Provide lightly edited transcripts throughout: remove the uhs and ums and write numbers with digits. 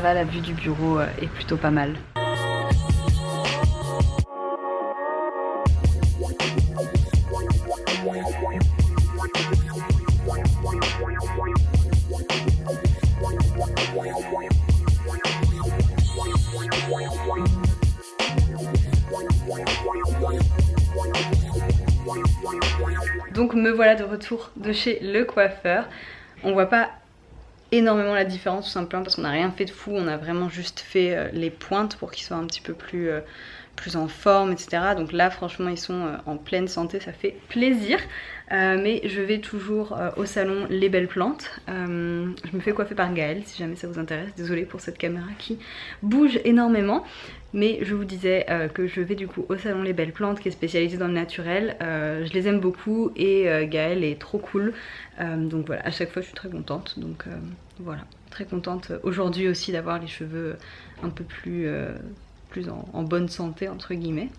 va, la vue du bureau est plutôt pas mal. Donc me voilà de retour de chez le coiffeur. On voit pas énormément la différence tout simplement parce qu'on n'a rien fait de fou, on a vraiment juste fait les pointes pour qu'ils soient un petit peu plus en forme, etc. Donc là franchement ils sont en pleine santé, ça fait plaisir. Mais je vais toujours au salon Les Belles Plantes. Je me fais coiffer par Gaëlle si jamais ça vous intéresse. Désolée pour cette caméra qui bouge énormément. Mais je vous disais que je vais du coup au salon Les Belles Plantes qui est spécialisé dans le naturel. Je les aime beaucoup et Gaëlle est trop cool. Donc voilà, à chaque fois je suis très contente. Donc voilà, très contente aujourd'hui aussi d'avoir les cheveux un peu plus en bonne santé entre guillemets.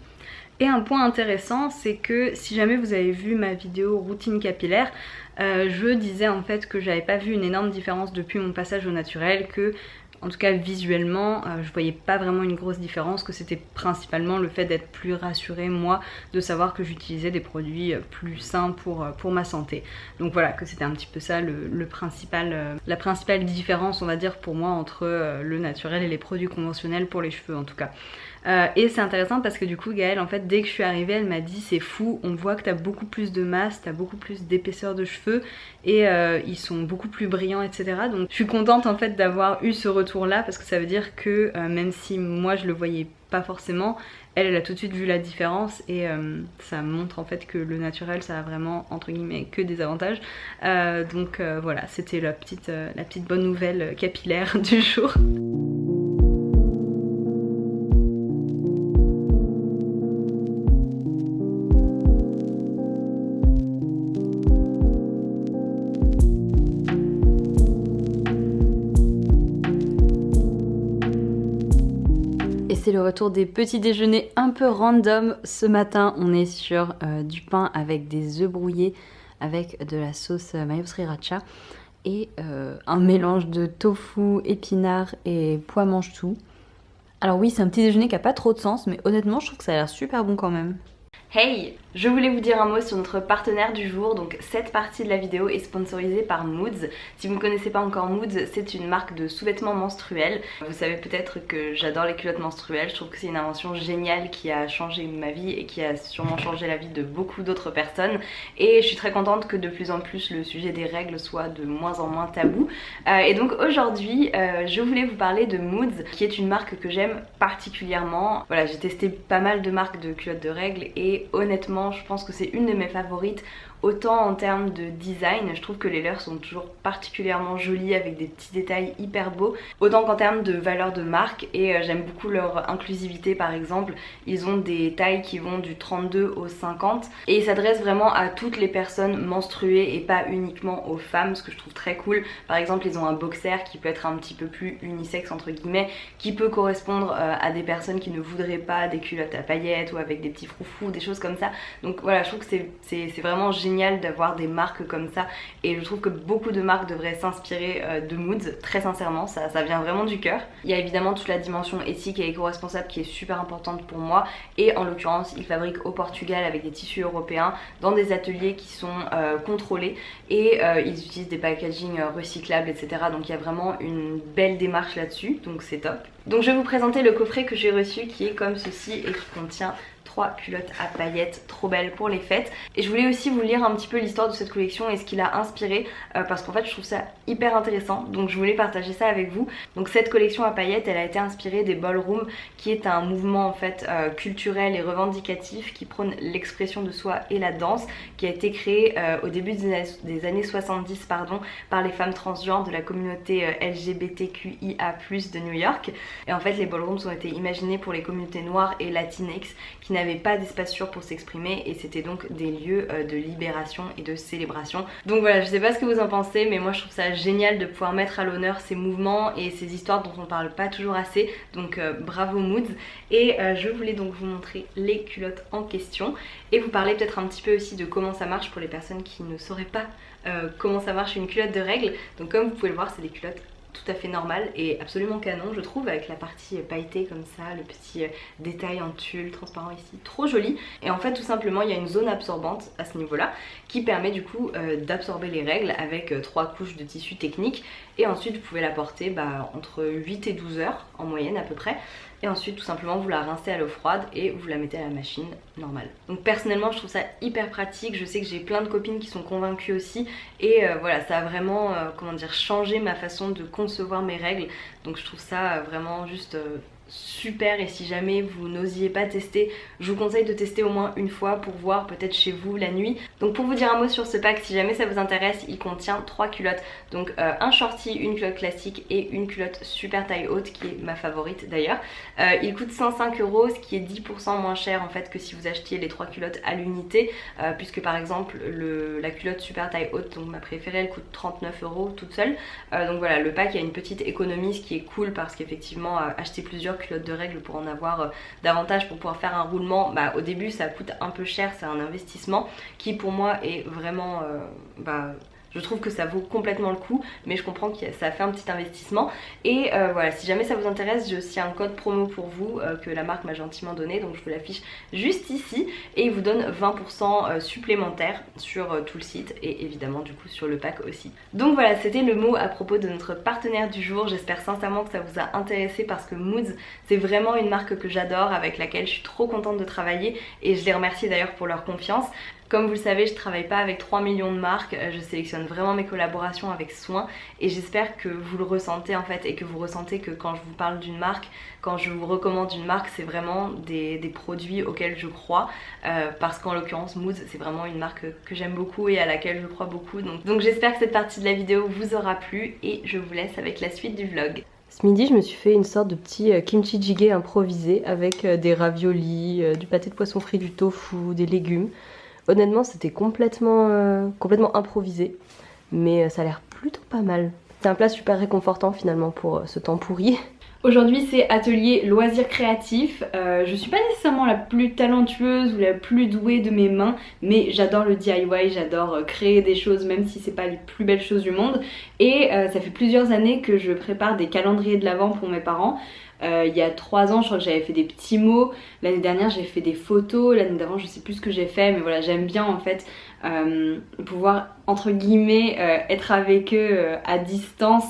Et un point intéressant, c'est que si jamais vous avez vu ma vidéo routine capillaire, je disais en fait que j'avais pas vu une énorme différence depuis mon passage au naturel, que en tout cas visuellement je voyais pas vraiment une grosse différence, que c'était principalement le fait d'être plus rassurée moi, de savoir que j'utilisais des produits plus sains pour ma santé. Donc voilà, que c'était un petit peu ça la principale différence on va dire pour moi entre le naturel et les produits conventionnels pour les cheveux en tout cas. Et c'est intéressant parce que du coup Gaëlle en fait dès que je suis arrivée elle m'a dit c'est fou, on voit que t'as beaucoup plus de masse, t'as beaucoup plus d'épaisseur de cheveux et ils sont beaucoup plus brillants etc. Donc je suis contente en fait d'avoir eu ce retour là parce que ça veut dire que même si moi je le voyais pas forcément, elle a tout de suite vu la différence et ça montre en fait que le naturel ça a vraiment entre guillemets que des avantages. Donc voilà, c'était la petite bonne nouvelle capillaire du jour. C'est le retour des petits déjeuners un peu random. Ce matin, on est sur du pain avec des œufs brouillés avec de la sauce mayo sriracha et un mélange de tofu, épinards et pois mange-tout. Alors oui, c'est un petit déjeuner qui a pas trop de sens, mais honnêtement, je trouve que ça a l'air super bon quand même. Hey! Je voulais vous dire un mot sur notre partenaire du jour, donc cette partie de la vidéo est sponsorisée par Moods. Si vous ne connaissez pas encore Moods, c'est une marque de sous-vêtements menstruels. Vous savez peut-être que j'adore les culottes menstruelles, je trouve que c'est une invention géniale qui a changé ma vie et qui a sûrement changé la vie de beaucoup d'autres personnes. Et je suis très contente que de plus en plus le sujet des règles soit de moins en moins tabou. Et donc aujourd'hui, je voulais vous parler de Moods, qui est une marque que j'aime particulièrement. Voilà, j'ai testé pas mal de marques de culottes de règles et honnêtement, je pense que c'est une de mes favorites. Autant en termes de design, je trouve que les leurs sont toujours particulièrement jolies avec des petits détails hyper beaux, autant qu'en termes de valeur de marque, et j'aime beaucoup leur inclusivité. Par exemple, ils ont des tailles qui vont du 32 au 50 et ils s'adressent vraiment à toutes les personnes menstruées et pas uniquement aux femmes, ce que je trouve très cool. Par exemple, ils ont un boxer qui peut être un petit peu plus unisexe entre guillemets, qui peut correspondre à des personnes qui ne voudraient pas des culottes à paillettes ou avec des petits froufrous, des choses comme ça. Donc voilà, je trouve que c'est vraiment génial d'avoir des marques comme ça et je trouve que beaucoup de marques devraient s'inspirer de Moods, très sincèrement, ça vient vraiment du cœur. Il y a évidemment toute la dimension éthique et éco-responsable qui est super importante pour moi et en l'occurrence ils fabriquent au Portugal avec des tissus européens dans des ateliers qui sont contrôlés et ils utilisent des packaging recyclables etc. Donc il y a vraiment une belle démarche là-dessus, donc c'est top. Donc je vais vous présenter le coffret que j'ai reçu qui est comme ceci et qui contient 3 culottes à paillettes trop belles pour les fêtes. Et je voulais aussi vous lire un petit peu l'histoire de cette collection et ce qui l'a inspiré parce qu'en fait je trouve ça hyper intéressant, donc je voulais partager ça avec vous. Donc cette collection à paillettes elle a été inspirée des ballrooms qui est un mouvement en fait culturel et revendicatif qui prône l'expression de soi et la danse, qui a été créé au début des années 70 pardon, par les femmes transgenres de la communauté LGBTQIA+ de New York. Et en fait les ballrooms ont été imaginés pour les communautés noires et latinx qui n'avaient pas d'espace sûr pour s'exprimer et c'était donc des lieux de libération et de célébration. Donc voilà, je sais pas ce que vous en pensez mais moi je trouve ça génial de pouvoir mettre à l'honneur ces mouvements et ces histoires dont on parle pas toujours assez, donc bravo Moods. Et je voulais donc vous montrer les culottes en question et vous parler peut-être un petit peu aussi de comment ça marche pour les personnes qui ne sauraient pas comment ça marche une culotte de règles. Donc comme vous pouvez le voir, c'est des culottes en coton, donc c'est vraiment tout à fait normal et absolument canon je trouve, avec la partie pailletée comme ça, le petit détail en tulle transparent ici, trop joli. Et en fait tout simplement il y a une zone absorbante à ce niveau là qui permet du coup d'absorber les règles avec 3 couches de tissu technique, et ensuite vous pouvez la porter entre 8 et 12 heures en moyenne à peu près. Et ensuite tout simplement vous la rincez à l'eau froide et vous la mettez à la machine normale. Donc personnellement je trouve ça hyper pratique, je sais que j'ai plein de copines qui sont convaincues aussi, et voilà, ça a vraiment changé ma façon de concevoir mes règles. Donc je trouve ça vraiment juste super, et si jamais vous n'osiez pas tester, je vous conseille de tester au moins une fois pour voir peut-être chez vous la nuit. Donc pour vous dire un mot sur ce pack, si jamais ça vous intéresse, il contient 3 culottes, donc un shorty, une culotte classique et une culotte super taille haute qui est ma favorite d'ailleurs. Il coûte 105 €, ce qui est 10% moins cher en fait que si vous achetiez les 3 culottes à l'unité, puisque par exemple la culotte super taille haute, donc ma préférée, elle coûte 39 € toute seule. Donc voilà, le pack a une petite économie, ce qui est cool parce qu'effectivement acheter plusieurs culottes de règles pour en avoir davantage pour pouvoir faire un roulement, au début ça coûte un peu cher, c'est un investissement qui pour moi est vraiment je trouve que ça vaut complètement le coup, mais je comprends que ça fait un petit investissement. Et voilà, si jamais ça vous intéresse, j'ai aussi un code promo pour vous que la marque m'a gentiment donné, donc je vous l'affiche juste ici, et il vous donne 20% supplémentaire sur tout le site et évidemment du coup sur le pack aussi. Donc voilà, c'était le mot à propos de notre partenaire du jour. J'espère sincèrement que ça vous a intéressé parce que Moods c'est vraiment une marque que j'adore, avec laquelle je suis trop contente de travailler, et je les remercie d'ailleurs pour leur confiance. Comme vous le savez, je travaille pas avec 3 millions de marques, je sélectionne vraiment mes collaborations avec soin, et j'espère que vous le ressentez en fait, et que vous ressentez que quand je vous parle d'une marque, quand je vous recommande une marque, c'est vraiment des produits auxquels je crois, parce qu'en l'occurrence Moods c'est vraiment une marque que j'aime beaucoup et à laquelle je crois beaucoup. Donc j'espère que cette partie de la vidéo vous aura plu, et je vous laisse avec la suite du vlog. Ce midi, je me suis fait une sorte de petit kimchi jjigae improvisé avec des raviolis, du pâté de poisson frit, du tofu, des légumes. Honnêtement, c'était complètement improvisé, mais ça a l'air plutôt pas mal. C'est un plat super réconfortant finalement pour ce temps pourri. Aujourd'hui c'est atelier loisirs créatifs. Je suis pas nécessairement la plus talentueuse ou la plus douée de mes mains, mais j'adore le DIY, j'adore créer des choses même si c'est pas les plus belles choses du monde. Et ça fait plusieurs années que je prépare des calendriers de l'Avent pour mes parents. Il y a 3 ans je crois que j'avais fait des petits mots, l'année dernière j'ai fait des photos, l'année d'avant je sais plus ce que j'ai fait, mais voilà, j'aime bien en fait pouvoir entre guillemets être avec eux à distance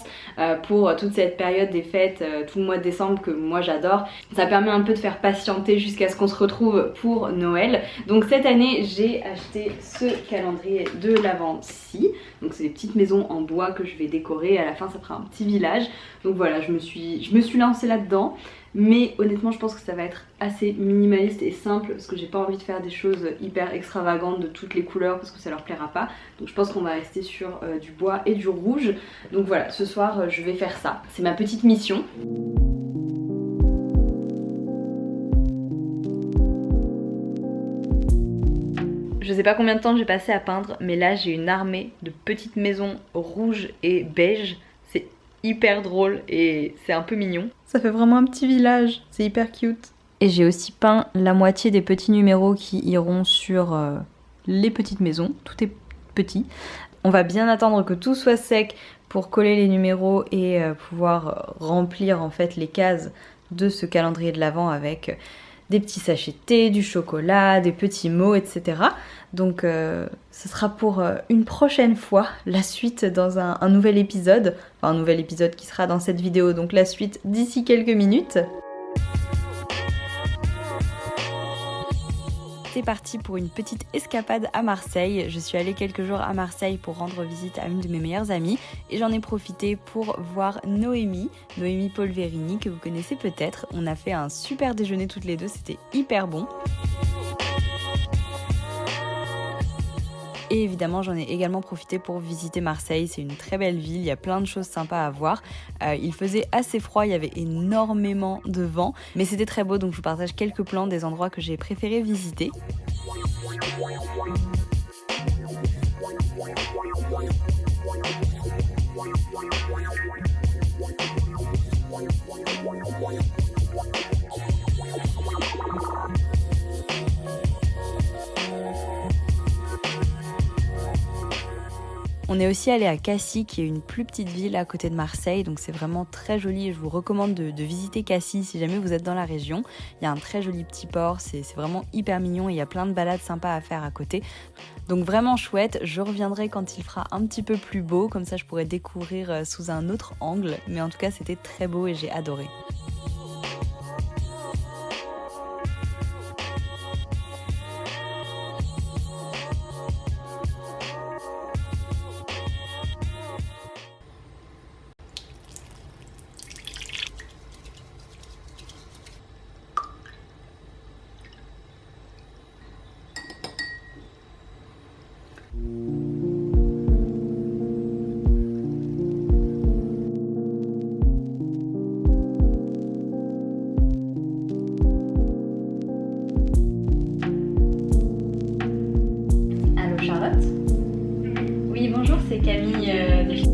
pour toute cette période des fêtes, tout le mois de décembre que moi j'adore. Ça permet un peu de faire patienter jusqu'à ce qu'on se retrouve pour Noël. Donc cette année j'ai acheté ce calendrier de l'Avent-ci. Donc c'est des petites maisons en bois que je vais décorer, à la fin ça fera un petit village. Donc voilà, je me suis lancée là-dedans. Mais honnêtement je pense que ça va être assez minimaliste et simple, parce que j'ai pas envie de faire des choses hyper extravagantes de toutes les couleurs parce que ça leur plaira pas. Donc je pense qu'on va rester sur du bois et du rouge. Donc voilà, ce soir je vais faire ça. C'est ma petite mission. Je sais pas combien de temps j'ai passé à peindre, mais là j'ai une armée de petites maisons rouges et beige. C'est hyper drôle et c'est un peu mignon. Ça fait vraiment un petit village, c'est hyper cute. Et j'ai aussi peint la moitié des petits numéros qui iront sur les petites maisons. Tout est petit. On va bien attendre que tout soit sec pour coller les numéros et pouvoir remplir en fait les cases de ce calendrier de l'Avent avec des petits sachets de thé, du chocolat, des petits mots, etc. Donc ce sera pour une prochaine fois, la suite dans un nouvel épisode. Enfin un nouvel épisode qui sera dans cette vidéo, donc la suite d'ici quelques minutes. C'est parti pour une petite escapade à Marseille. Je suis allée quelques jours à Marseille pour rendre visite à une de mes meilleures amies et j'en ai profité pour voir Noémie Polverini, que vous connaissez peut-être. On a fait un super déjeuner toutes les deux, c'était hyper bon. Et évidemment j'en ai également profité pour visiter Marseille, c'est une très belle ville, il y a plein de choses sympas à voir. Il faisait assez froid, il y avait énormément de vent, mais c'était très beau, donc je vous partage quelques plans des endroits que j'ai préféré visiter. On est aussi allé à Cassis, qui est une plus petite ville à côté de Marseille, donc c'est vraiment très joli et je vous recommande de visiter Cassis si jamais vous êtes dans la région. Il y a un très joli petit port, c'est vraiment hyper mignon et il y a plein de balades sympas à faire à côté. Donc vraiment chouette, je reviendrai quand il fera un petit peu plus beau, comme ça je pourrai découvrir sous un autre angle, mais en tout cas c'était très beau et j'ai adoré. Allô Charlotte? Oui bonjour, c'est Camille de